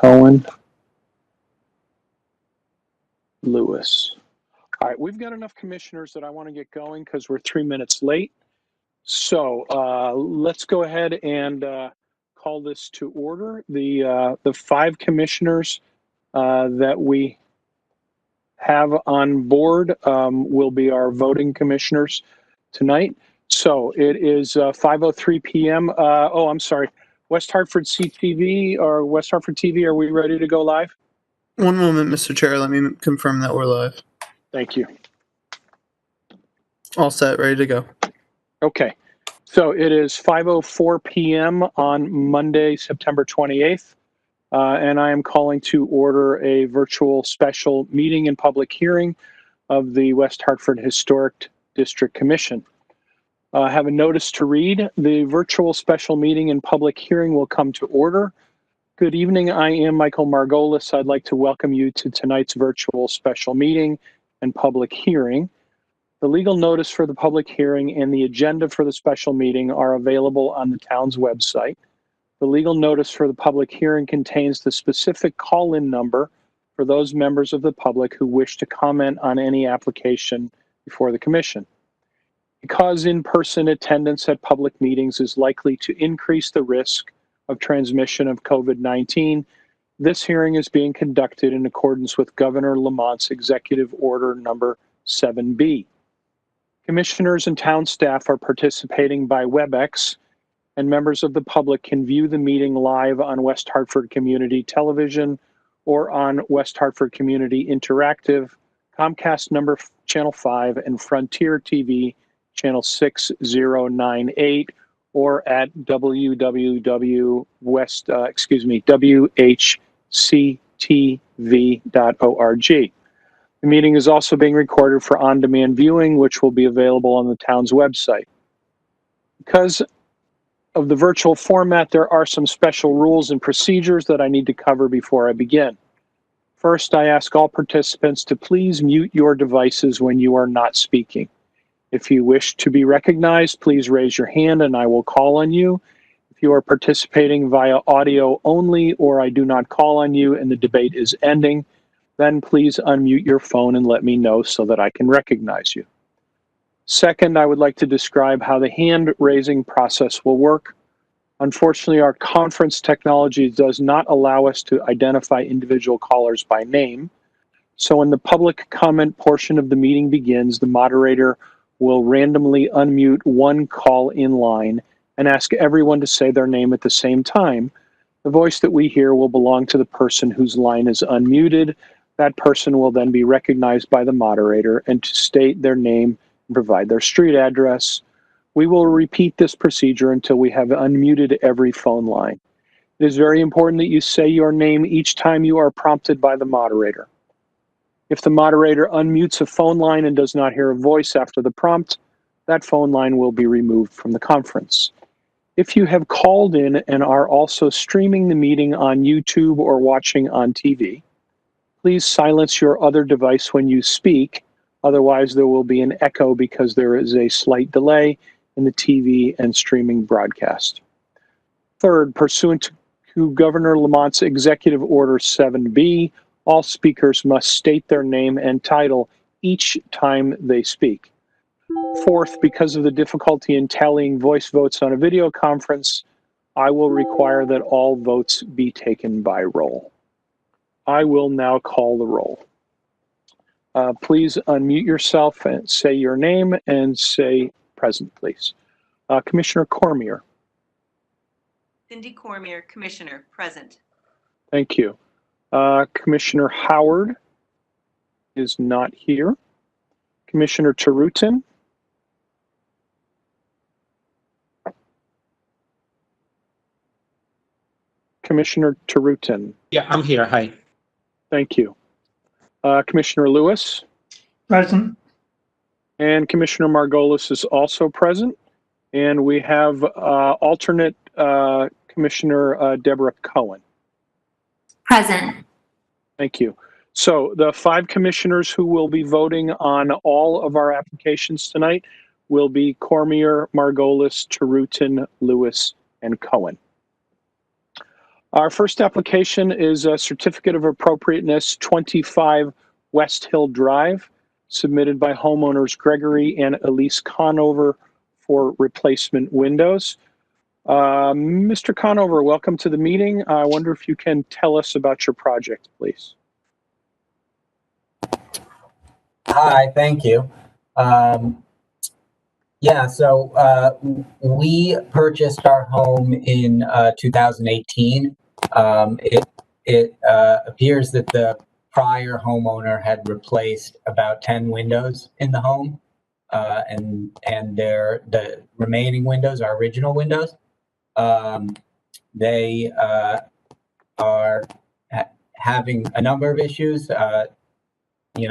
Cohen, Lewis. All right, we've got enough commissioners that I want to get going because we're 3 minutes late. So let's go ahead and call this to order. The 5 commissioners that we have on board will be our voting commissioners tonight. So it is 5:03 p.m. Oh, I'm sorry. West Hartford CTV or West Hartford TV, are we ready to go live? One moment, Mr. Chair. Let me confirm that we're live. Thank you. All set, ready to go. Okay. So it is 5:04 p.m. on Monday, September 28th. And I am calling to order a virtual special meeting and public hearing of the West Hartford Historic District Commission. I have a notice to read. The virtual special meeting and public hearing will come to order. Good evening. I am Michael Margolis. I'd like to welcome you to tonight's virtual special meeting and public hearing. The legal notice for the public hearing and the agenda for the special meeting are available on the town's website. The legal notice for the public hearing contains the specific call-in number for those members of the public who wish to comment on any application before the commission. Because in-person attendance at public meetings is likely to increase the risk of transmission of COVID-19, this hearing is being conducted in accordance with Governor Lamont's Executive Order number 7B. Commissioners and town staff are participating by WebEx, and members of the public can view the meeting live on West Hartford Community Television or on West Hartford Community Interactive, Comcast number Channel 5, and Frontier TV Channel 6098, or at whctv.org. The meeting is also being recorded for on-demand viewing, which will be available on the town's website. Because of the virtual format, there are some special rules and procedures that I need to cover before I begin. First, I ask all participants to please mute your devices when you are not speaking. If you wish to be recognized, please raise your hand and I will call on you. If you are participating via audio only or I do not call on you and the debate is ending, then please unmute your phone and let me know so that I can recognize you. Second, I would like to describe how the hand raising process will work. Unfortunately, our conference technology does not allow us to identify individual callers by name. So when the public comment portion of the meeting begins, the moderator will randomly unmute one call in line and ask everyone to say their name at the same time. The voice that we hear will belong to the person whose line is unmuted. That person will then be recognized by the moderator and to state their name and provide their street address. We will repeat this procedure until we have unmuted every phone line. It is very important that you say your name each time you are prompted by the moderator. If the moderator unmutes a phone line and does not hear a voice after the prompt, that phone line will be removed from the conference. If you have called in and are also streaming the meeting on YouTube or watching on TV, please silence your other device when you speak. Otherwise, there will be an echo because there is a slight delay in the TV and streaming broadcast. Third, pursuant to Governor Lamont's Executive Order 7B, all speakers must state their name and title each time they speak. Fourth, because of the difficulty in tallying voice votes on a video conference, I will require that all votes be taken by roll. I will now call the roll. Please unmute yourself and say your name and say present, please. Commissioner Cormier. Cindy Cormier, Commissioner, present. Thank you. Commissioner Howard is not here. Commissioner Tarutin. Commissioner Tarutin. Yeah, I'm here. Hi. Thank you. Commissioner Lewis. Present. And Commissioner Margolis is also present. And we have alternate Commissioner Deborah Cohen. Present. Thank you. So the 5 commissioners who will be voting on all of our applications tonight will be Cormier, Margolis, Tarutin, Lewis, and Cohen. Our first application is a certificate of appropriateness 25 West Hill Drive, submitted by homeowners Gregory and Elise Conover for replacement windows. Mr. Conover, welcome to the meeting. I wonder if you can tell us about your project, please. Hi, thank you. We purchased our home in 2018. It appears that the prior homeowner had replaced about 10 windows in the home, and the remaining windows are original windows. They are having a number of issues.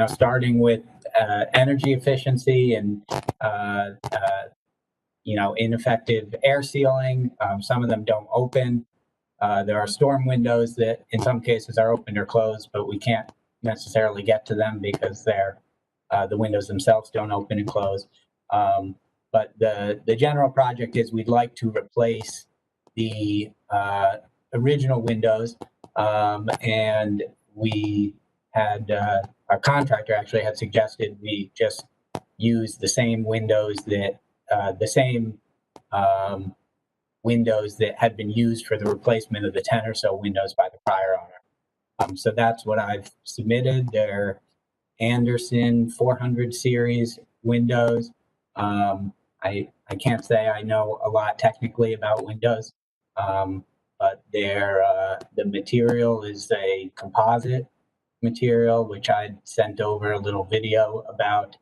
Starting with energy efficiency and ineffective air sealing. Some of them don't open. There are storm windows that in some cases are opened or closed, but we can't necessarily get to them because the windows themselves don't open and close. But the general project is we'd like to replace the original windows, and we had our contractor actually had suggested we just use the same windows that windows that had been used for the replacement of the 10 or so windows by the prior owner. So that's what I've submitted. They're Anderson 400 series windows. I can't say I know a lot technically about windows, but the material is a composite material, which I sent over a little video about.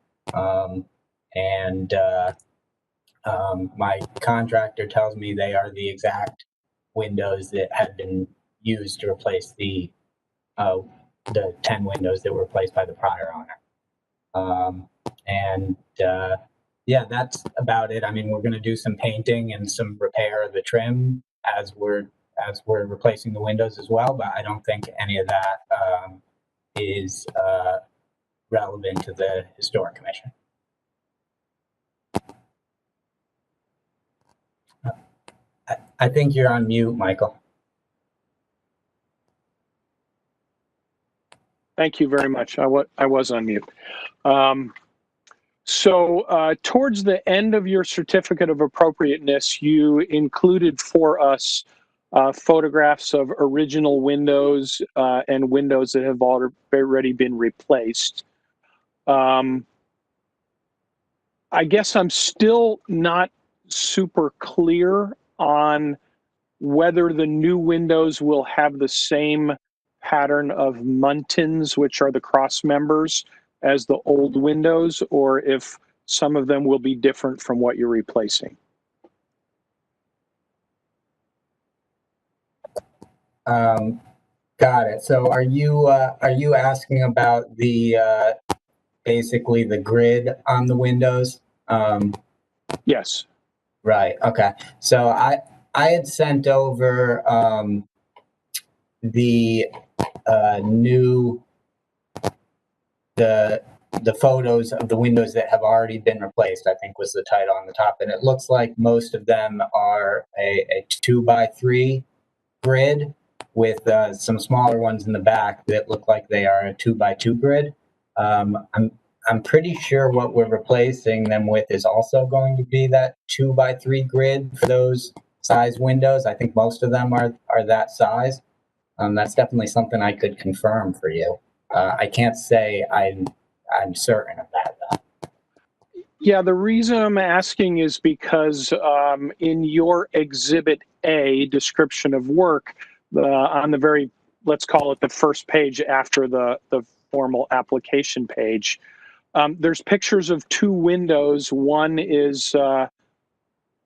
My contractor tells me they are the exact windows that had been used to replace the 10 windows that were replaced by the prior owner. Yeah, that's about it. I mean, we're going to do some painting and some repair of the trim as we're replacing the windows as well, but I don't think any of that is relevant to the Historic Commission. I think you're on mute, Michael. Thank you very much. I was on mute. Towards the end of your certificate of appropriateness, you included for us photographs of original windows and windows that have already been replaced. I guess I'm still not super clear on whether the new windows will have the same pattern of muntins, which are the cross members, as the old windows, or if some of them will be different from what you're replacing. Got it. So are you asking about the basically the grid on the windows? Yes. Right. Okay. So I had sent over the photos of the windows that have already been replaced, I think was the title on the top. And it looks like most of them are a 2x3 grid with some smaller ones in the back that look like they are a 2x2 grid. I'm pretty sure what we're replacing them with is also going to be that 2x3 grid for those size windows. I think most of them are that size. That's definitely something I could confirm for you. I can't say I'm certain of that though. Yeah, the reason I'm asking is because in your Exhibit A description of work, on the very, let's call it the first page after the formal application page, there's pictures of two windows. One is, I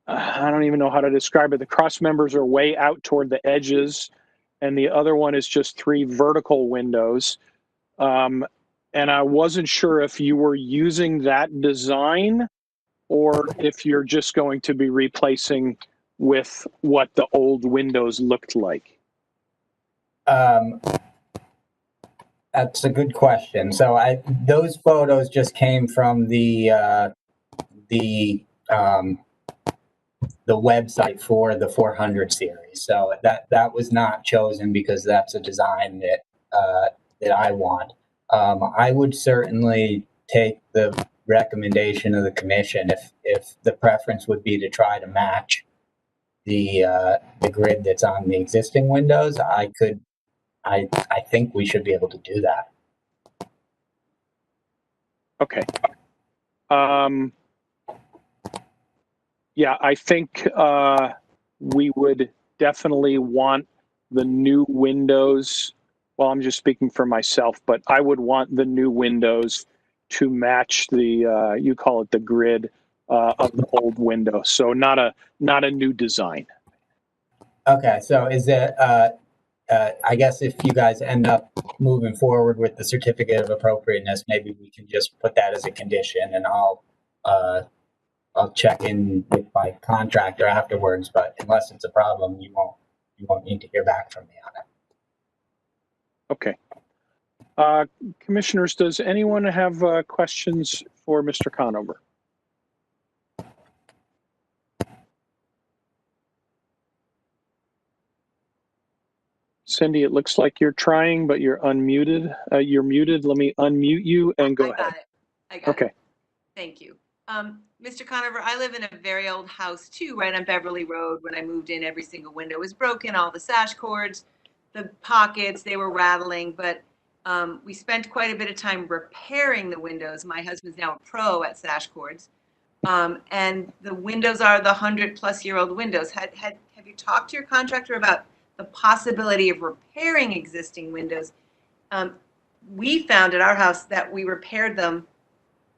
don't even know how to describe it. The cross members are way out toward the edges, and the other one is just three vertical windows. And I wasn't sure if you were using that design or if you're just going to be replacing with what the old windows looked like. That's a good question. So those photos just came from the website for the 400 series. So that was not chosen because that's a design that I want. I would certainly take the recommendation of the commission if the preference would be to try to match the grid that's on the existing windows. I think we should be able to do that. Okay. Yeah, I think we would definitely want the new windows. Well, I'm just speaking for myself, but I would want the new windows to match the you call it the grid of the old window. So not a new design. Okay, so is it? I guess if you guys end up moving forward with the certificate of appropriateness, maybe we can just put that as a condition, and I'll check in with my contractor afterwards. But unless it's a problem, you won't need to hear back from me on it. Okay. Commissioners, does anyone have questions for Mr. Conover? Cindy, it looks like you're trying, but you're unmuted. You're muted. Let me unmute you and go ahead. I got it. Thank you. Mr. Conover, I live in a very old house too, right on Beverly Road. When I moved in, every single window was broken, all the sash cords, the pockets, they were rattling, but we spent quite a bit of time repairing the windows. My husband's now a pro at sash cords. And the windows are the 100-plus-year-old windows. Have you talked to your contractor about the possibility of repairing existing windows? We found at our house that we repaired them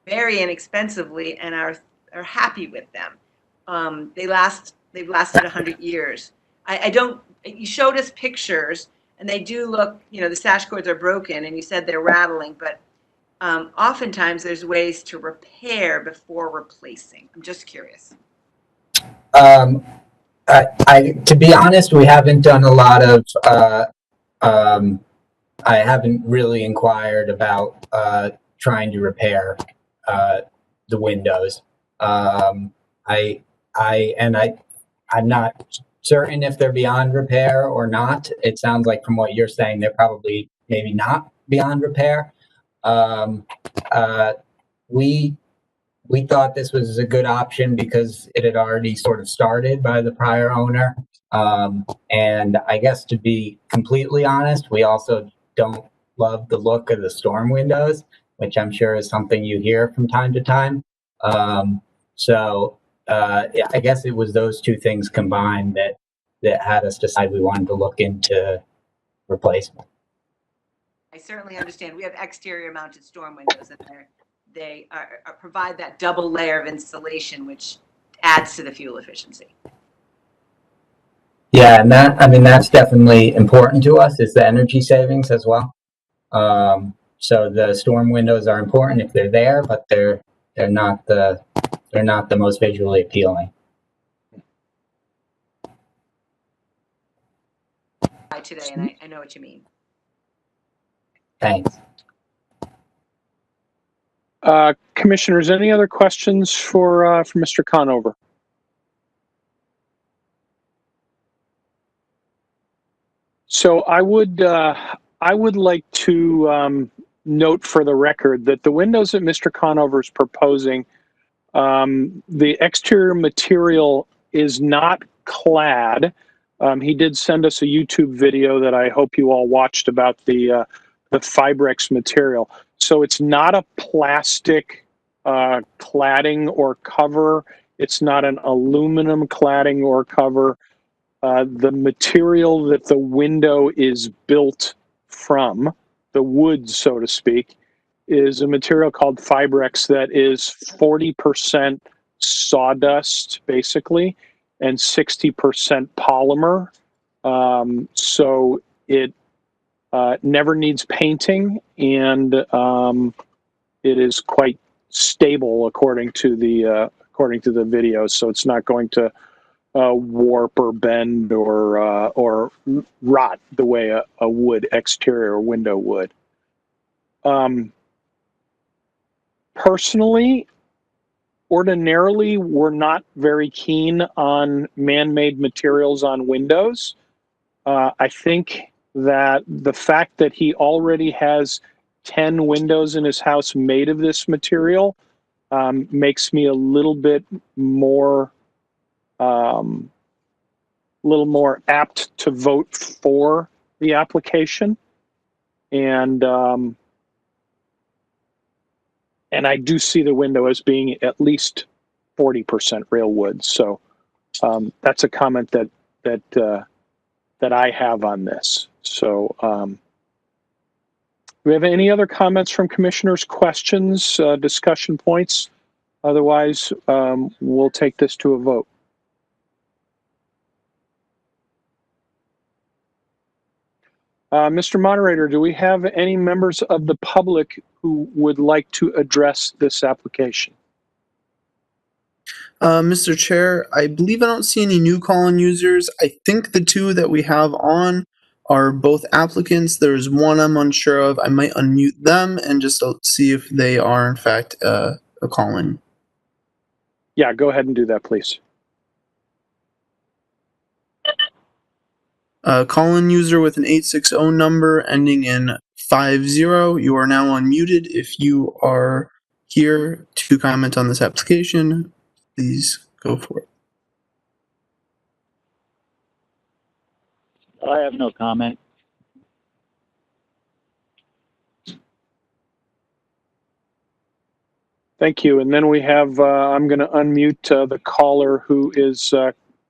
very inexpensively and are happy with them. They've lasted 100 years. You showed us pictures and they do look, the sash cords are broken and you said they're rattling, but oftentimes there's ways to repair before replacing. I'm just curious. To be honest, we haven't done a lot of, I haven't really inquired about trying to repair the windows. I'm not certain if they're beyond repair or not. It sounds like from what you're saying, they're probably maybe not beyond repair. We thought this was a good option because it had already sort of started by the prior owner. And I guess to be completely honest, we also don't love the look of the storm windows, which I'm sure is something you hear from time to time. Yeah, I guess it was those two things combined that had us decide we wanted to look into replacement. I certainly understand. We have exterior mounted storm windows and they provide that double layer of insulation, which adds to the fuel efficiency. Yeah, and that's definitely important to us, is the energy savings as well. So the storm windows are important if they're there, but they're not the most visually appealing. Today, and I know what you mean. Thanks. Commissioners, any other questions for Mr. Conover? So I would like to note for the record that the windows that Mr. Conover is proposing, the exterior material is not clad. He did send us a YouTube video that I hope you all watched about the Fibrex material. So it's not a plastic cladding or cover. It's not an aluminum cladding or cover. The material that the window is built from, the wood, so to speak, is a material called Fibrex that is 40% sawdust, basically, and 60% polymer. So it never needs painting, and it is quite stable according to the video. So it's not going to warp or bend or rot the way a wood exterior window would. Personally, ordinarily, we're not very keen on man-made materials on windows. I think that the fact that he already has 10 windows in his house made of this material makes me a little bit more apt to vote for the application. And I do see the window as being at least 40% real wood. So that's a comment that I have on this. So do we have any other comments from commissioners, questions, discussion points? Otherwise, we'll take this to a vote. Mr. Moderator, do we have any members of the public who would like to address this application? Mr. Chair, I believe I don't see any new call-in users. I think the two that we have on are both applicants. There's one I'm unsure of. I might unmute them and just see if they are in fact a call-in. Yeah, go ahead and do that, please. Call-in user with an 860 number ending in 50. You are now unmuted. If you are here to comment on this application, please go for it. I have no comment. Thank you. And then we have, I'm going to unmute the caller who is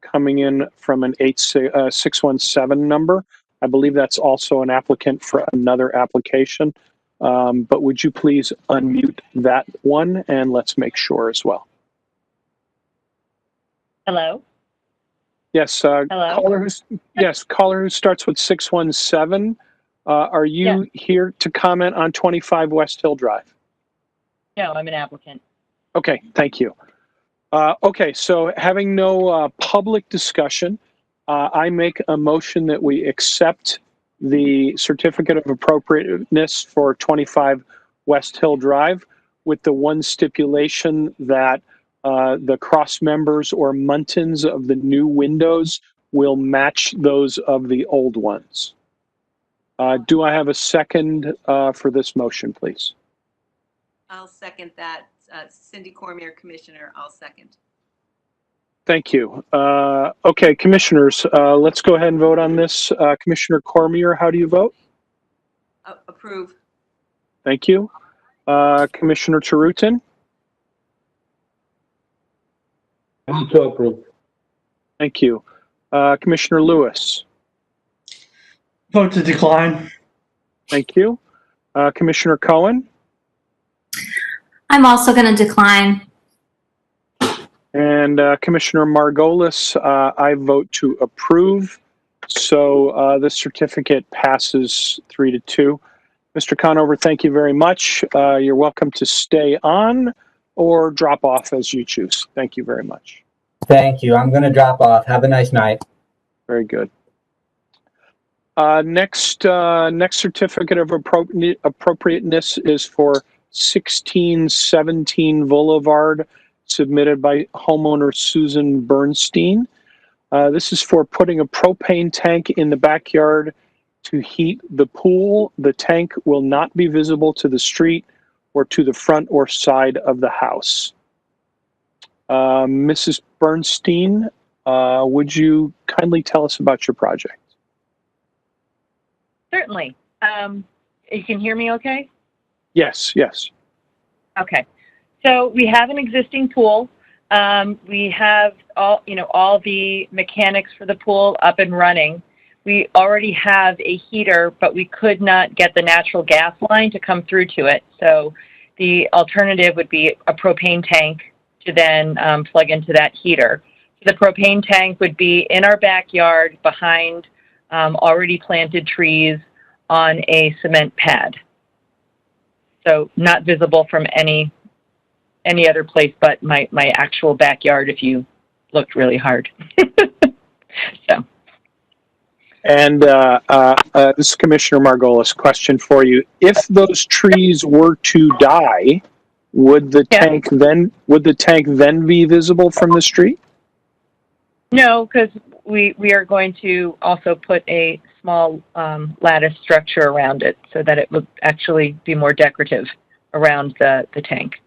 coming in from an 617 number. I believe that's also an applicant for another application. But would you please unmute that one and let's make sure as well. Hello? Yes, Hello? caller who starts with 617. Are you here to comment on 25 West Hill Drive? No, I'm an applicant. Okay, thank you. Okay, so having no public discussion, I make a motion that we accept the certificate of appropriateness for 25 West Hill Drive with the one stipulation that the cross members or muntins of the new windows will match those of the old ones. Do I have a second for this motion, please? I'll second that. Cindy Cormier, Commissioner, I'll second. Thank you. Okay, commissioners, let's go ahead and vote on this. Commissioner Cormier, how do you vote? Approve. Thank you. Commissioner Tarutin? To approve. Thank you. Commissioner Lewis? Vote to decline. Thank you. Commissioner Cohen? I'm also going to decline. And Commissioner Margolis, I vote to approve. So this certificate passes 3-2. Mr. Conover, thank you very much. You're welcome to stay on or drop off as you choose. Thank you very much. Thank you. I'm going to drop off. Have a nice night. Very good. Next certificate of appropriateness is for 1617 Boulevard, submitted by homeowner Susan Bernstein. This is for putting a propane tank in the backyard to heat the pool. The tank will not be visible to the street or to the front or side of the house. Mrs. Bernstein, would you kindly tell us about your project? Certainly. You can hear me okay? Yes, yes. Okay. So we have an existing pool. We have all the mechanics for the pool up and running. We already have a heater, but we could not get the natural gas line to come through to it. So the alternative would be a propane tank to then plug into that heater. So the propane tank would be in our backyard behind already planted trees on a cement pad. So not visible from any other place but my actual backyard if you looked really hard. So. And this is Commissioner Margolis. Question for you. If those trees were to die, would the Yeah. tank then be visible from the street? No, because we are going to also put a small lattice structure around it so that it would actually be more decorative around the tank.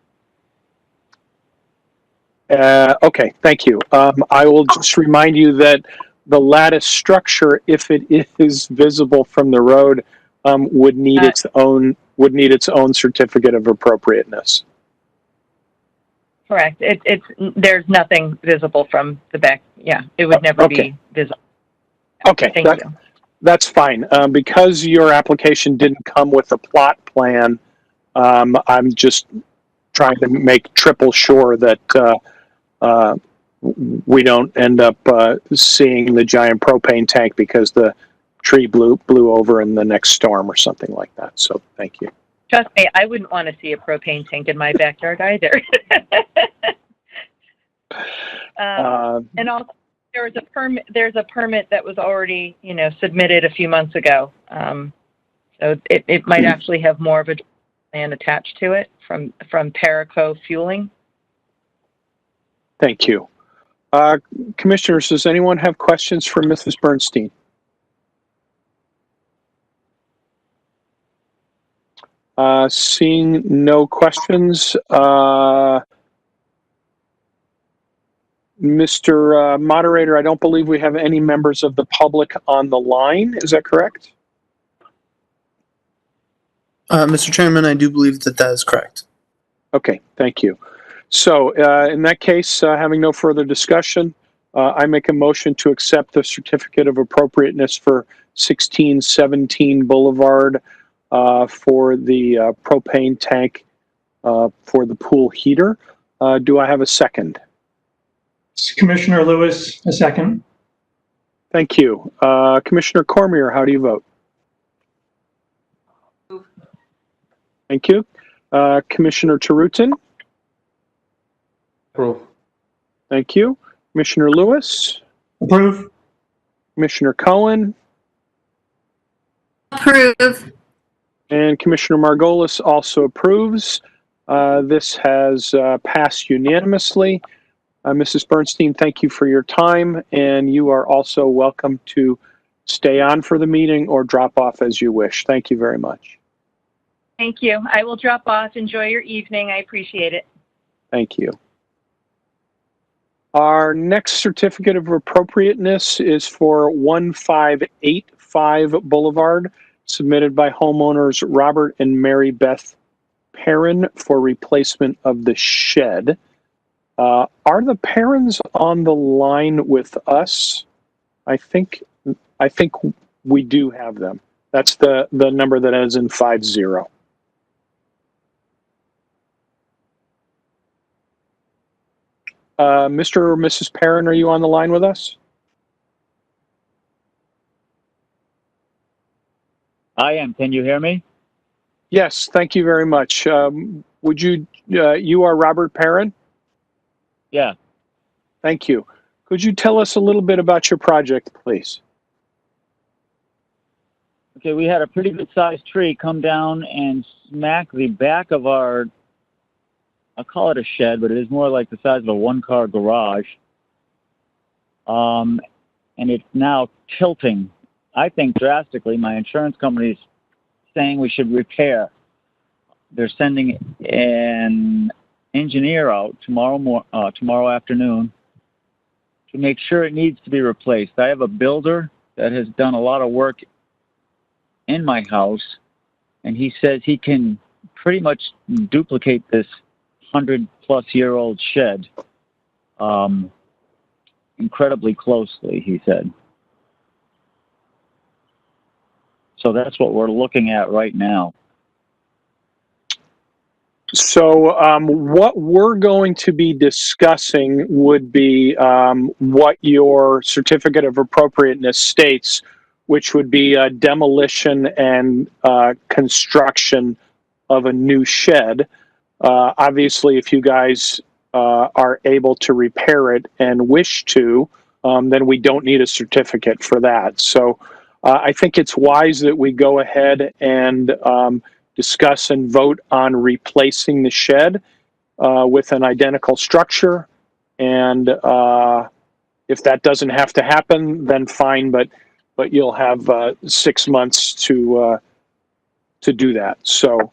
Okay, thank you. I will just remind you that the lattice structure, if it is visible from the road, would need its own certificate of appropriateness. Correct. There's nothing visible from the back. Yeah, it would never Okay. be visible. Okay, Thank you. that's fine. Because your application didn't come with a plot plan, I'm just trying to make triple sure that we don't end up seeing the giant propane tank because the tree blew over in the next storm or something like that. So thank you. Trust me, I wouldn't want to see a propane tank in my backyard either. And also, there's a permit that was already, submitted a few months ago. So it might actually have more of a plan attached to it from Paraco Fueling. Thank you. Commissioners, does anyone have questions for Mrs. Bernstein? Seeing no questions, Mr. Moderator, I don't believe we have any members of the public on the line. Is that correct? Mr. Chairman, I do believe that is correct. Okay, thank you. So in that case, having no further discussion, I make a motion to accept the certificate of appropriateness for 1617 Boulevard for the propane tank for the pool heater. Do I have a second? Commissioner Lewis, a second. Thank you. Commissioner Cormier, how do you vote? Approve. Thank you. Commissioner Tarutin? Approve. Thank you. Commissioner Lewis? Approve. Commissioner Cohen? Approve. And Commissioner Margolis also approves. This has passed unanimously. Mrs. Bernstein, thank you for your time, and you are also welcome to stay on for the meeting or drop off as you wish. Thank you very much. Thank you. I will drop off. Enjoy your evening. I appreciate it. Thank you. Our next certificate of appropriateness is for 1585 Boulevard, submitted by homeowners Robert and Mary-Beth Perron for replacement of the shed. Are the Perrons on the line with us? I think we do have them. That's the number that ends in 50. Mr. or Mrs. Perron, are you on the line with us? I am. Can you hear me? Yes, thank you very much. Would you, you are Robert Perron? Yeah. Thank you. Could you tell us a little bit about your project, please? Okay, we had a pretty good sized tree come down and smack the back of our, I'll call it a shed, but it is more like the size of a one-car garage. And it's now tilting, I think, drastically. My insurance company's saying we should repair. They're sending an engineer out tomorrow afternoon to make sure it needs to be replaced. I have a builder that has done a lot of work in my house, and he says he can pretty much duplicate this 100-plus-year-old shed incredibly closely, he said. So that's what we're looking at right now. So what we're going to be discussing would be what your certificate of appropriateness states, which would be demolition and construction of a new shed. Obviously, if you guys are able to repair it and wish to, then we don't need a certificate for that. So I think it's wise that we go ahead and discuss and vote on replacing the shed. with an identical structure. And if that doesn't have to happen, then fine, but you'll have 6 months to do that. So,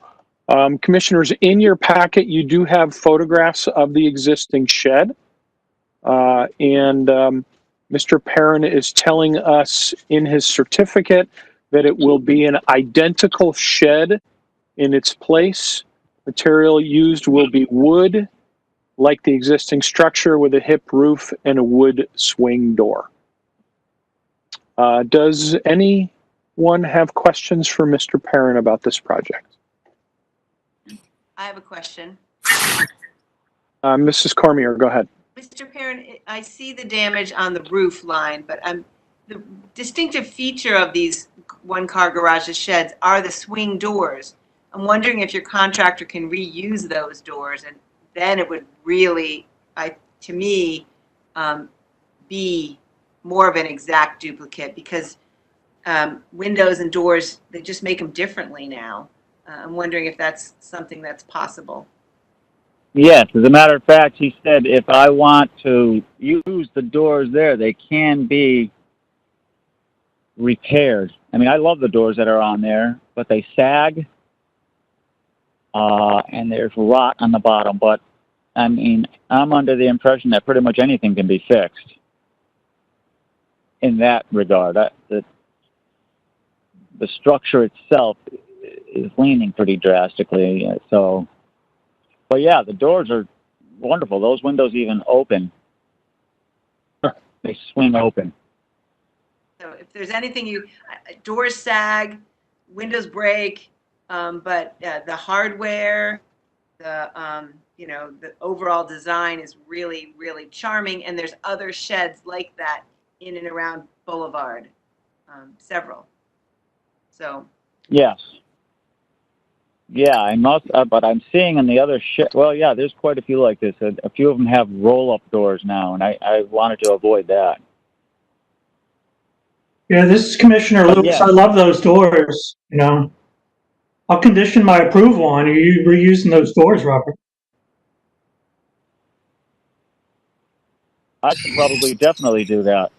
commissioners, in your packet, you do have photographs of the existing shed. And Mr. Perron is telling us in his certificate that it will be an identical shed in its place. Material used will be wood, like the existing structure, with a hip roof and a wood swing door. Does anyone have questions for Mr. Perron about this project? I have a question. Mrs. Cormier, go ahead. Mr. Perron, I see the damage on the roof line, but the distinctive feature of these one-car garages sheds are the swing doors. I'm wondering if your contractor can reuse those doors, and then it would really, to me, be more of an exact duplicate, because windows and doors, they just make them differently now. I'm wondering if that's something that's possible. Yes, as a matter of fact, he said if I want to use the doors there, they can be repaired. I mean, I love the doors that are on there, but they sag, and there's rot on the bottom. But, I mean, I'm under the impression that pretty much anything can be fixed in that regard. The structure itself is leaning pretty drastically, so... But yeah, the doors are wonderful. Those windows even open. They swing open. So if there's anything doors sag, windows break, but the hardware, the overall design is really, really charming. And there's other sheds like that in and around Boulevard, several. So. Yes. Yeah, I must, but I'm seeing in the other well, yeah, there's quite a few like this. A few of them have roll-up doors now, and I wanted to avoid that. Yeah, this is Commissioner Lewis. Yeah. I love those doors, I'll condition my approval on you reusing those doors, Robert. I could probably definitely do that,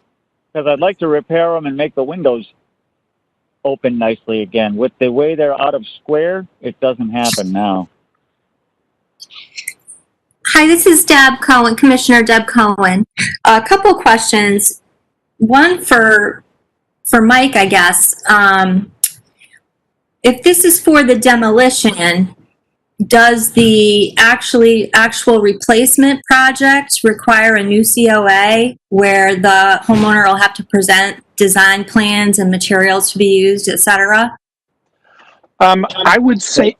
because I'd like to repair them and make the windows open nicely again. With the way they're out of square, it doesn't happen now. Hi, this is Deb Cohen, Commissioner Deb Cohen. A couple of questions. One for Mike, I guess. If this is for the demolition, does the actual replacement project require a new COA where the homeowner will have to present design plans and materials to be used, et cetera? I would say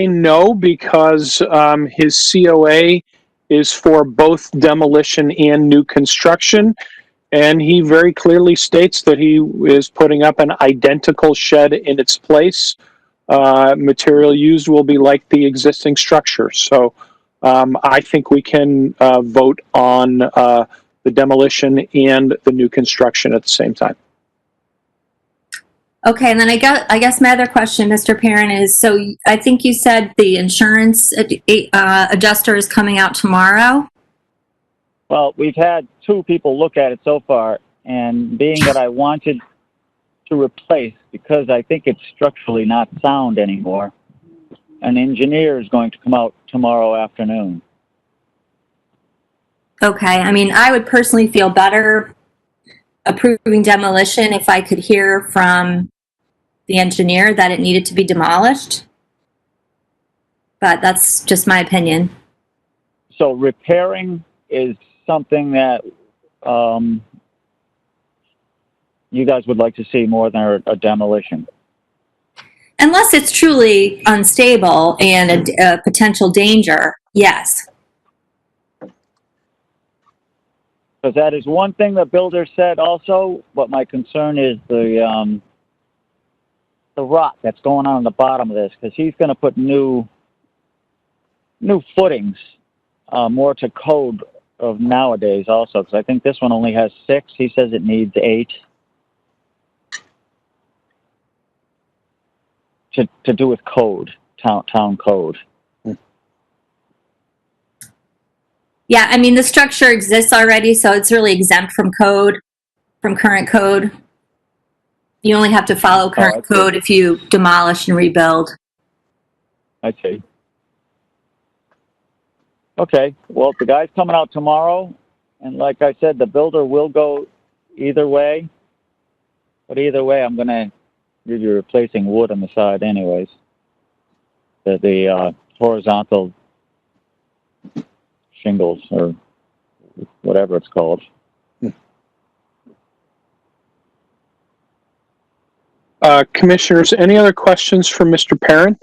no, because his COA is for both demolition and new construction, and he very clearly states that he is putting up an identical shed in its place. Material used will be like the existing structure. So I think we can vote on the demolition and the new construction at the same time. Okay, and then I guess my other question, Mr. Perron, is, so I think you said the insurance adjuster is coming out tomorrow? Well, we've had 2 people look at it so far, and being that I wanted to replace, because I think it's structurally not sound anymore, an engineer is going to come out tomorrow afternoon. Okay, I mean, I would personally feel better approving demolition if I could hear from the engineer that it needed to be demolished. But that's just my opinion. So repairing is something that you guys would like to see more than a demolition. Unless it's truly unstable and a potential danger, yes. Because that is one thing the builder said also, but my concern is the rot that's going on the bottom of this, because he's going to put new footings, more to code of nowadays also, because I think this one only has 6. He says it needs 8 to do with code, town code. Yeah, I mean, the structure exists already, so it's really exempt from code, from current code. You only have to follow current I see. code if you demolish and rebuild. I see. Okay, well, the guy's coming out tomorrow, and like I said, the builder will go either way. But either way, I'm gonna be replacing wood on the side anyways. The horizontal shingles or whatever it's called. Commissioners, any other questions for Mr. Perron?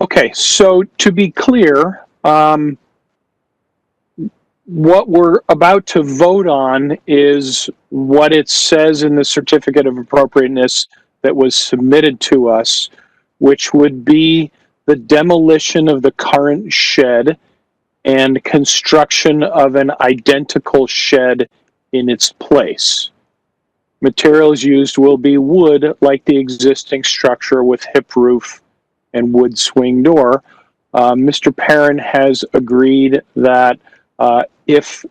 Okay, so to be clear, what we're about to vote on is what it says in the certificate of appropriateness that was submitted to us, which would be the demolition of the current shed and construction of an identical shed in its place. Materials used will be wood like the existing structure with hip roof and wood swing door. Mr. Perron has agreed that if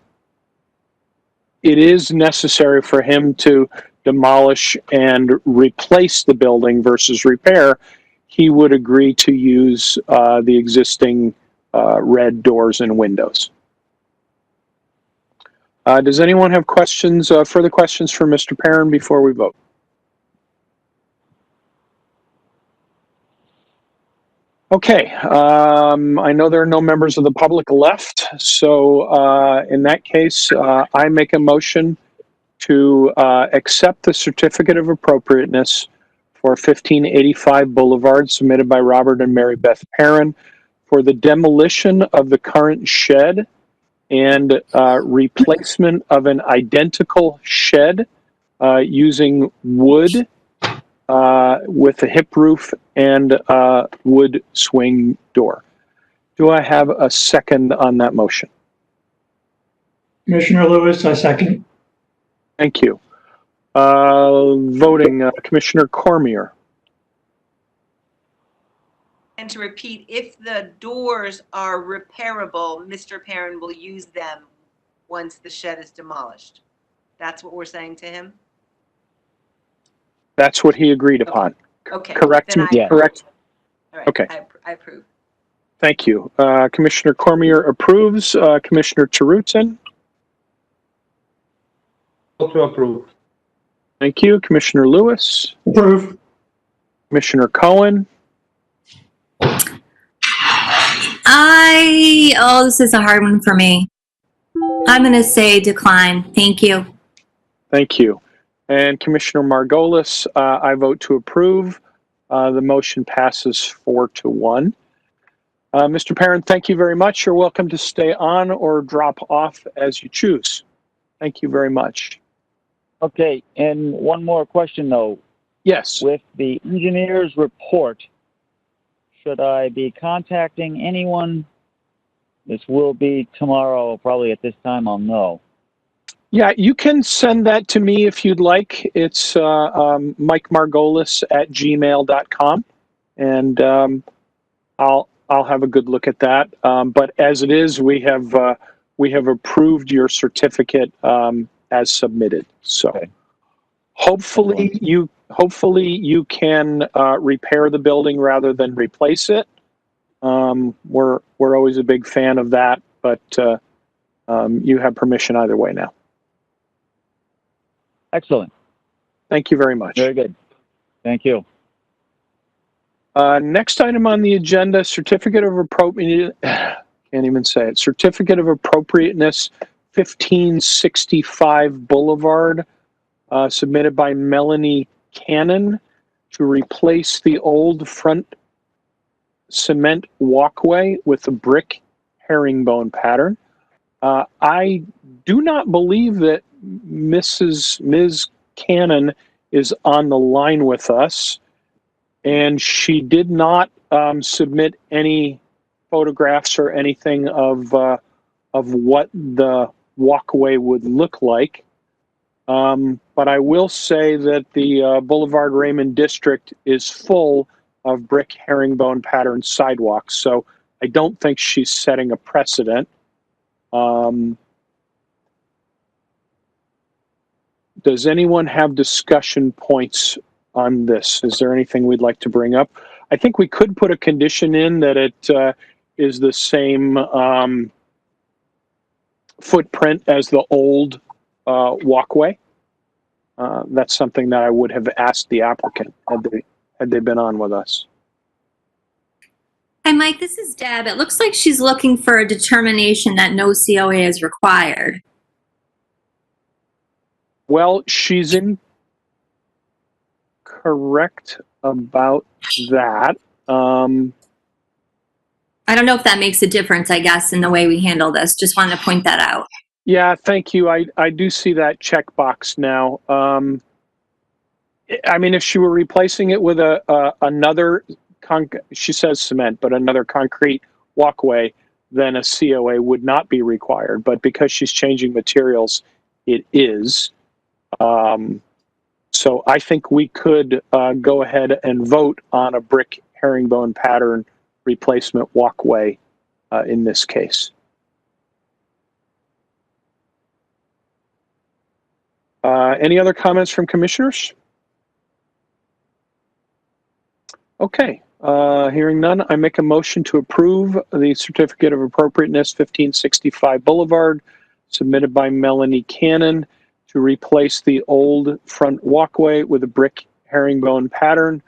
it is necessary for him to demolish and replace the building versus repair, he would agree to use the existing red doors and windows. Does anyone have questions, further questions for Mr. Perron before we vote? Okay, I know there are no members of the public left, so in that case, I make a motion to accept the certificate of appropriateness for 1585 Boulevard submitted by Robert and Mary-Beth Perron for the demolition of the current shed and replacement of an identical shed using wood with a hip roof and wood swing door. Do I have a second on that motion? Commissioner Lewis, I second. Thank you. Voting, Commissioner Cormier. And to repeat, if the doors are repairable, Mr. Perron will use them once the shed is demolished. That's what we're saying to him? That's what he agreed upon. Okay. Correct? Then Yeah. Correct. All right, Okay. I approve. Thank you. Commissioner Cormier approves. Commissioner Terutsen. Also approve. Thank you. Commissioner Lewis. Approve. Commissioner Cohen. This is a hard one for me. I'm going to say decline. Thank you. Thank you. And Commissioner Margolis, I vote to approve. The motion passes 4-1. Mr. Perron, thank you very much. You're welcome to stay on or drop off as you choose. Thank you very much. Okay, and one more question though. Yes. With the engineer's report, should I be contacting anyone? This will be tomorrow, probably at this time I'll know. Yeah, you can send that to me if you'd like. It's mikemargolis@gmail.com, and I'll have a good look at that. But as it is, we have approved your certificate as submitted. So Okay. hopefully you can repair the building rather than replace it. We're always a big fan of that, but you have permission either way now. Excellent. Thank you very much. Very good. Thank you. Next item on the agenda, certificate of appropriateness. Can't even say it. Certificate of appropriateness, 1565 Boulevard, submitted by Melanie Cannon to replace the old front cement walkway with a brick herringbone pattern. I do not believe that Ms. Cannon is on the line with us, and she did not submit any photographs or anything of what the walkway would look like. But I will say that the Boulevard Raymond district is full of brick herringbone pattern sidewalks. So I don't think she's setting a precedent. Does anyone have discussion points on this? Is there anything we'd like to bring up? I think we could put a condition in that it is the same footprint as the old walkway. That's something that I would have asked the applicant had they been on with us. Hi, Mike, this is Deb. It looks like she's looking for a determination that no COA is required. Well, she's incorrect about that. I don't know if that makes a difference, I guess, in the way we handle this. Just wanted to point that out. Yeah, thank you. I do see that checkbox now. I mean, if she were replacing it with another, she says cement, but another concrete walkway, then a COA would not be required. But because she's changing materials, it is. So I think we could go ahead and vote on a brick herringbone pattern replacement walkway in this case. Any other comments from commissioners? Okay, hearing none, I make a motion to approve the certificate of appropriateness 1565 Boulevard submitted by Melanie Cannon to replace the old front walkway with a brick herringbone pattern.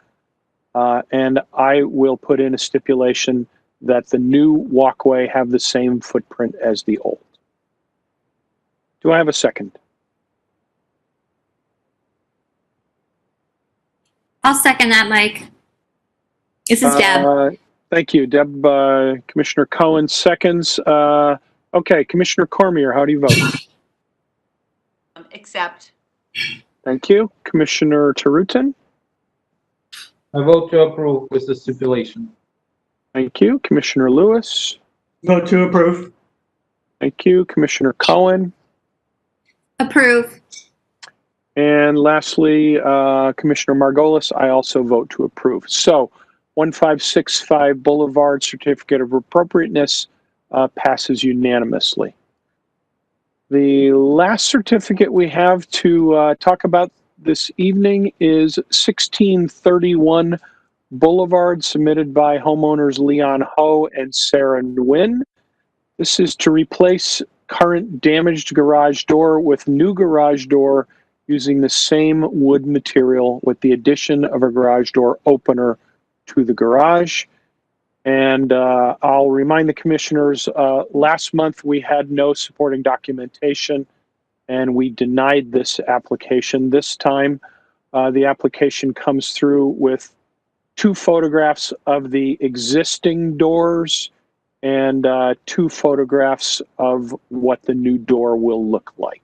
And I will put in a stipulation that the new walkway have the same footprint as the old. Do I have a second? I'll second that, Mike. This is Deb. Thank you, Deb. Commissioner Cohen seconds. Okay, Commissioner Cormier, how do you vote? Accept. Thank you. Commissioner Tarutin? I vote to approve with the stipulation. Thank you. Commissioner Lewis? Vote to approve. Thank you. Commissioner Cohen? Approve. And lastly, Commissioner Margolis, I also vote to approve. So 1565 Boulevard Certificate of Appropriateness passes unanimously. The last certificate we have to talk about this evening is 1631 Boulevard, submitted by homeowners Leon Ho and Sarah Nguyen. This is to replace current damaged garage door with new garage door using the same wood material with the addition of a garage door opener to the garage. And I'll remind the commissioners, last month we had no supporting documentation and we denied this application. This time, the application comes through with 2 photographs of the existing doors and 2 photographs of what the new door will look like.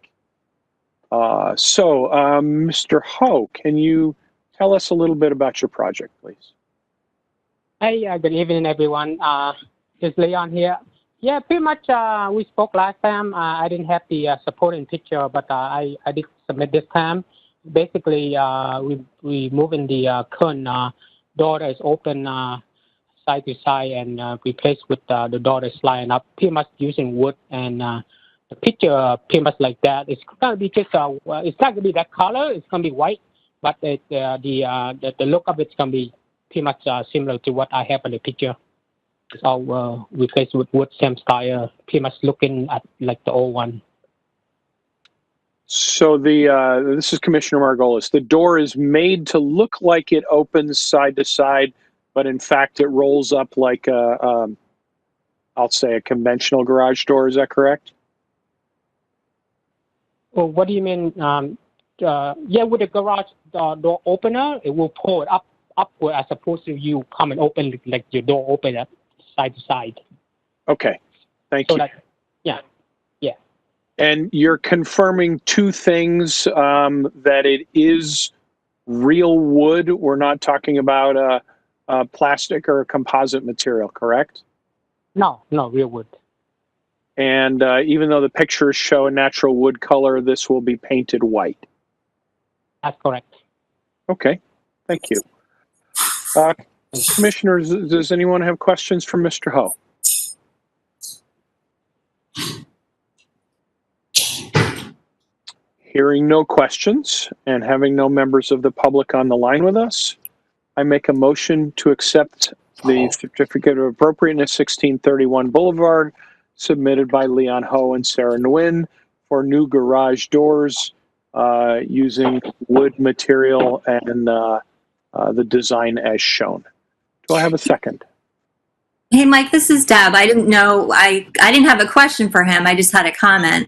Mr. Ho, can you tell us a little bit about your project, please? Hey, good evening, everyone. It's Leon here. Yeah, pretty much we spoke last time. I didn't have the supporting picture, but I did submit this time. Basically, we moving the current door that is open side to side and replaced with the door that's lying up, pretty much using wood. And the picture pretty much like that. It's going to be just, it's not going to be that color. It's going to be white, but the look of it's going to be pretty much similar to what I have in the picture. It's all replaced with wood, same style, pretty much looking at like the old one. So this is Commissioner Margolis. The door is made to look like it opens side to side, but in fact it rolls up like I'll say a conventional garage door. Is that correct? Well, what do you mean? Yeah, with the garage door opener, it will pull it upward as opposed to you come and open like your door open up side to side. Okay, thank you. Yeah. And you're confirming 2 things, that it is real wood. We're not talking about a plastic or a composite material, correct? No, real wood. And even though the pictures show a natural wood color, this will be painted white. That's correct. Okay, thank you. Commissioners, does anyone have questions for Mr. Ho? Hearing no questions and having no members of the public on the line with us, I make a motion to accept the certificate of appropriateness 1631 Boulevard submitted by Leon Ho and Sarah Nguyen for new garage doors using wood material and the design as shown. Do I have a second? Hey, Mike, this is Deb. I didn't know, I didn't have a question for him. I just had a comment.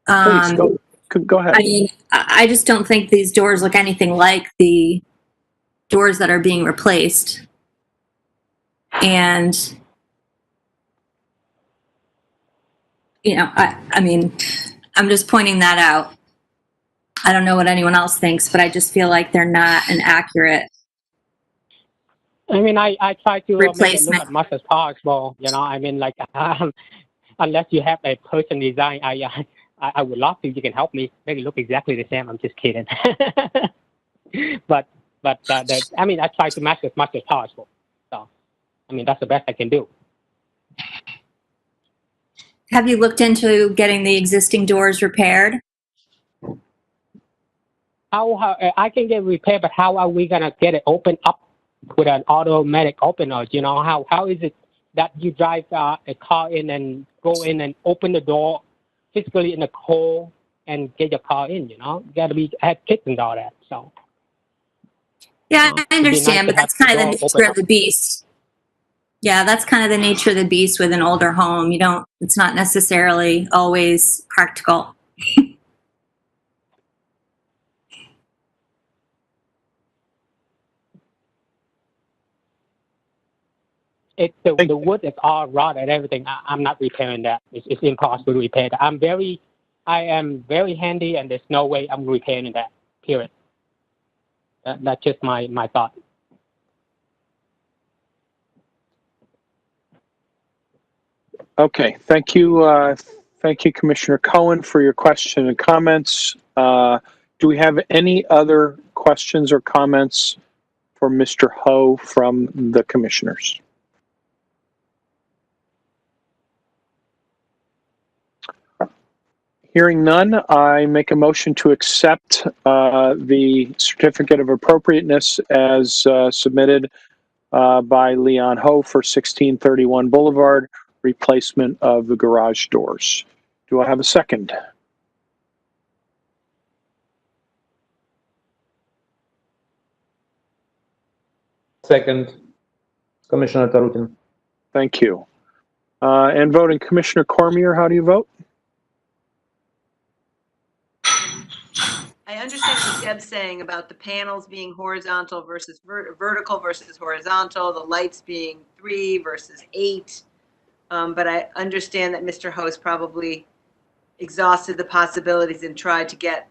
Please, go ahead. I mean, I just don't think these doors look anything like the doors that are being replaced. And, you know, I mean, I'm just pointing that out. I don't know what anyone else thinks, but I just feel like they're not an accurate I mean, I try to make it look replacement. as much as possible. You know, I mean, like, unless you have a person design, I would love to. You can help me make it look exactly the same. I'm just kidding. but I mean, I try to match as much as possible. So, I mean, that's the best I can do. Have you looked into getting the existing doors repaired? How I can get repaired, but how are we gonna get it open up with an automatic opener? You know, how is it that you drive a car in and go in and open the door physically in the cold and get your car in? You know, you gotta have kids and all that. So Yeah, it'd I be understand, nice to but that's have kind the of the door nature open of the beast. Yeah, that's kind of the nature of the beast with an older home. It's not necessarily always practical. The wood is all rotted and everything. I'm not repairing that. It's impossible to repair that. I am very handy, and there's no way I'm repairing that. Period. That's just my thought. Okay, thank you. Thank you, Commissioner Cohen, for your question and comments. Do we have any other questions or comments for Mr. Ho from the commissioners? Hearing none, I make a motion to accept the certificate of appropriateness as submitted by Leon Ho for 1631 Boulevard, replacement of the garage doors. Do I have a second? Second, Commissioner Tarutin. Thank you. And voting, Commissioner Cormier, how do you vote? I understand what Deb's saying about the panels being horizontal versus vertical versus horizontal, the lights being 3 versus 8. But I understand that Mr. Ho's probably exhausted the possibilities and tried to get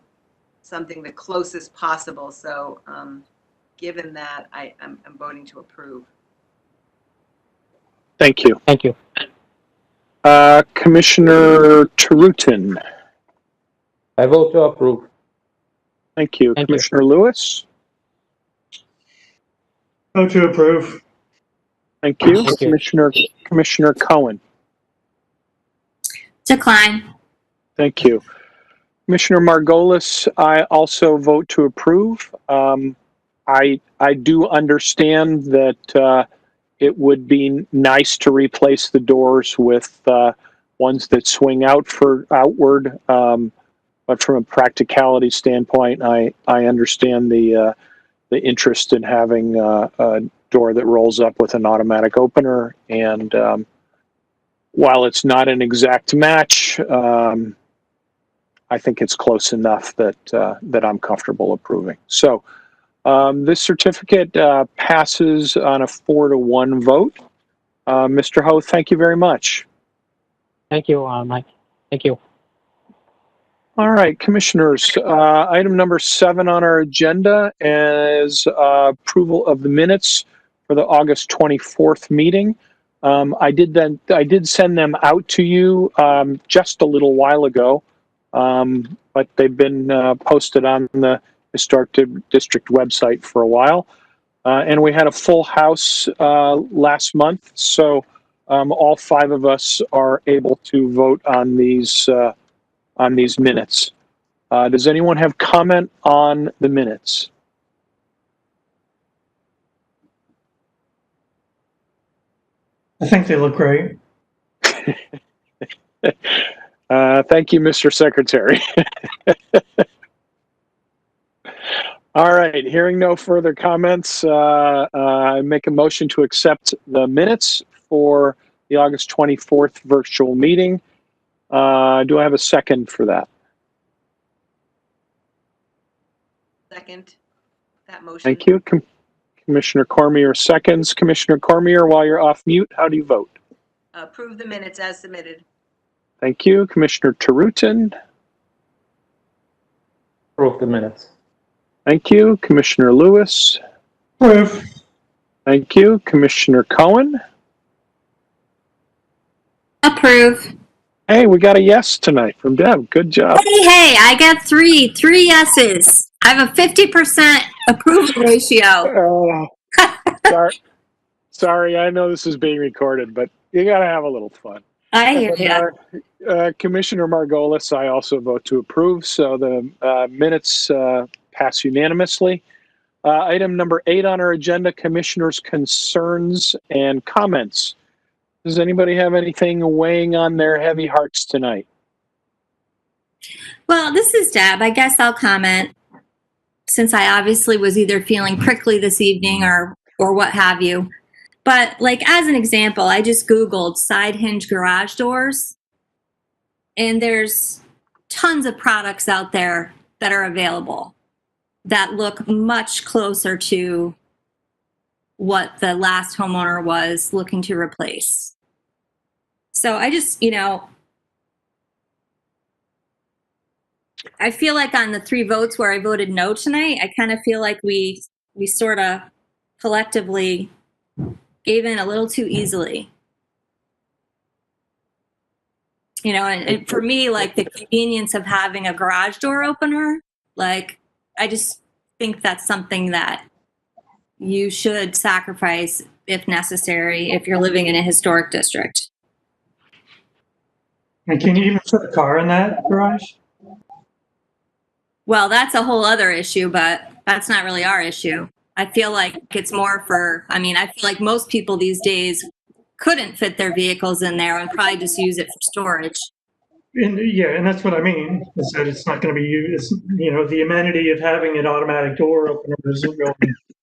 something the closest possible. So given that, I'm voting to approve. Thank you. Thank you. Commissioner Tarutin. I vote to approve. Thank you. Thank you. Commissioner Lewis. Vote to approve. Thank you. Thank you. Commissioner Cohen. Decline. Thank you. Commissioner Margolis, I also vote to approve. I do understand that it would be nice to replace the doors with ones that swing outward. But from a practicality standpoint, I understand the interest in having a door that rolls up with an automatic opener. And while it's not an exact match, I think it's close enough that I'm comfortable approving. So this certificate passes on a 4-to-1 vote. Mr. Ho, thank you very much. Thank you, Mike. Thank you. All right, commissioners, item number 7 on our agenda is approval of the minutes for the August 24th meeting. I did send them out to you just a little while ago, but they've been posted on the Historic District website for a while. And we had a full house last month, so all 5 of us are able to vote on these minutes. Does anyone have comment on the minutes? I think they look great. Thank you, Mr. Secretary. All right, hearing no further comments, I make a motion to accept the minutes for the August 24th virtual meeting. Do I have a second for that? Second, that motion. Thank you. Commissioner Cormier seconds. Commissioner Cormier, while you're off mute, how do you vote? Approve the minutes as submitted. Thank you. Commissioner Tarutin. Approve the minutes. Thank you. Commissioner Lewis. Approve. Thank you. Commissioner Cohen. Approve. Hey, we got a yes tonight from Deb. Good job. Hey, I got three yeses. I have a 50% approval ratio. Sorry, I know this is being recorded, but you got to have a little fun. I hear you. Commissioner Margolis, I also vote to approve, so the minutes pass unanimously. Item number 8 on our agenda, commissioners' concerns and comments. Does anybody have anything weighing on their heavy hearts tonight? Well, this is Deb. I guess I'll comment, since I obviously was either feeling prickly this evening or what have you. But like, as an example, I just Googled side hinge garage doors, and there's tons of products out there that are available that look much closer to what the last homeowner was looking to replace. So I just, I feel like on the 3 votes where I voted no tonight, I kind of feel like we sort of collectively gave in a little too easily. And for me, like, the convenience of having a garage door opener, like, I just think that's something that you should sacrifice if necessary, if you're living in a historic district. And can you even fit a car in that garage? Well, that's a whole other issue, but that's not really our issue. I feel like it's more I feel like most people these days couldn't fit their vehicles in there and probably just use it for storage. And that's what I mean, is that it's not going to be used. The amenity of having an automatic door opener isn't really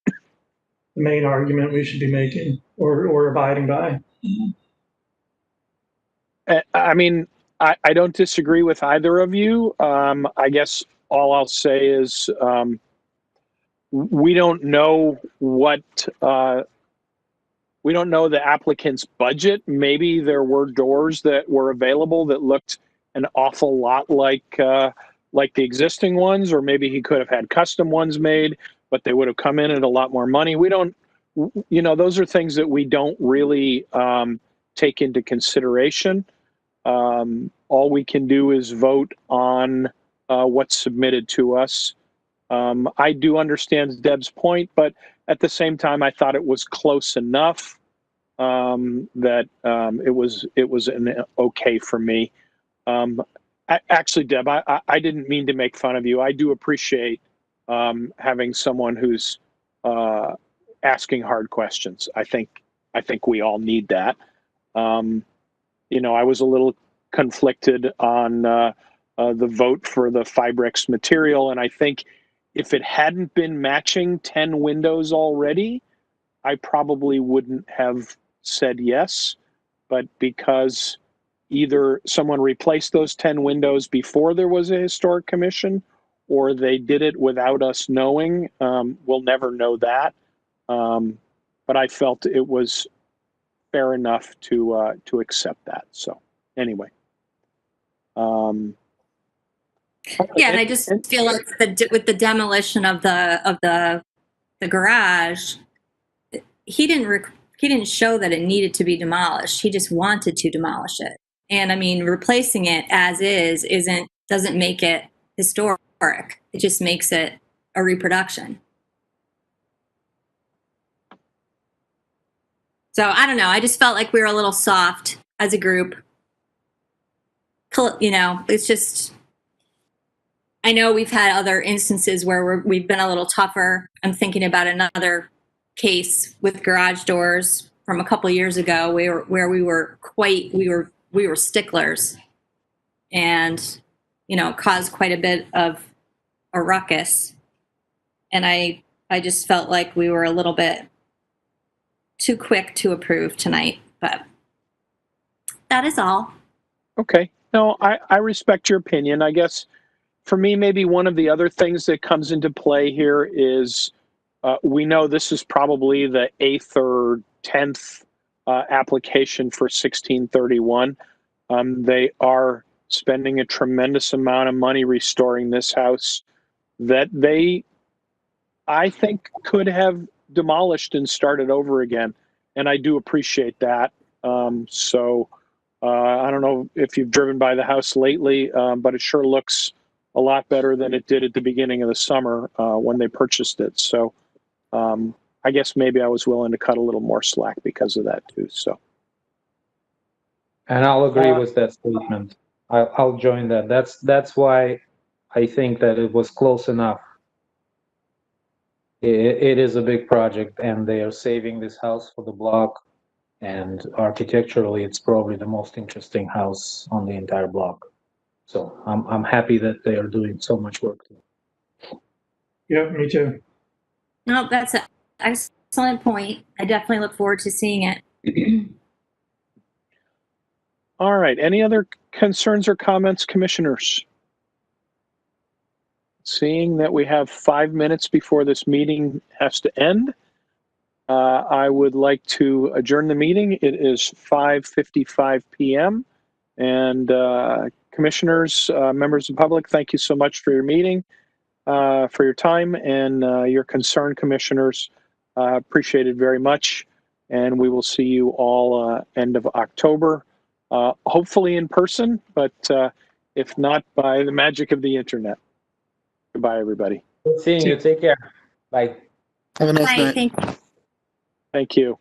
the main argument we should be making or abiding by. I don't disagree with either of you. I guess all I'll say is we don't know we don't know the applicant's budget. Maybe there were doors that were available that looked an awful lot like the existing ones, or maybe he could have had custom ones made, but they would have come in at a lot more money. We don't, those are things that we don't really take into consideration. All we can do is vote on what's submitted to us. I do understand Deb's point, but at the same time, I thought it was close enough that it was an okay for me. Actually, Deb, I didn't mean to make fun of you. I do appreciate having someone who's asking hard questions. I think we all need that. I was a little conflicted on the vote for the Fibrex material, and I think if it hadn't been matching 10 windows already, I probably wouldn't have said yes. But because either someone replaced those 10 windows before there was a historic commission, or they did it without us knowing, we'll never know that. But I felt it was fair enough to accept that. So anyway. Yeah, and I just feel like with the demolition of the garage, he didn't show that it needed to be demolished. He just wanted to demolish it. And I mean, replacing it as is doesn't make it historic. It just makes it a reproduction. So I don't know. I just felt like we were a little soft as a group. You know, it's just, I know we've had other instances where we've been a little tougher. I'm thinking about another case with garage doors from a couple years ago where we were sticklers and, you know, caused quite a bit of a ruckus. And I just felt like we were a little bit too quick to approve tonight, but that is all. Okay. No, I respect your opinion. I guess for me, maybe one of the other things that comes into play here is we know this is probably the 8th or 10th application for 1631. They are spending a tremendous amount of money restoring this house that they, I think, could have demolished and started over again. And I do appreciate that. I don't know if you've driven by the house lately, but it sure looks a lot better than it did at the beginning of the summer when they purchased it. So I guess maybe I was willing to cut a little more slack because of that too. So. And I'll agree with that statement. I'll join that. That's why I think that it was close enough. It is a big project, and they are saving this house for the block. And architecturally, it's probably the most interesting house on the entire block. So I'm happy that they are doing so much work. Yeah, me too. No, that's an excellent point. I definitely look forward to seeing it. All right. Any other concerns or comments, commissioners? Seeing that we have 5 minutes before this meeting has to end, I would like to adjourn the meeting. It is 5:55 p.m. And commissioners, members of the public, thank you so much for your meeting, for your time, and your concern, commissioners. Appreciate it very much. And we will see you all end of October, hopefully in person, but if not, by the magic of the internet. Goodbye, everybody. Good seeing you. Take care. Bye. Have a nice Bye, night. thank you. Thank you.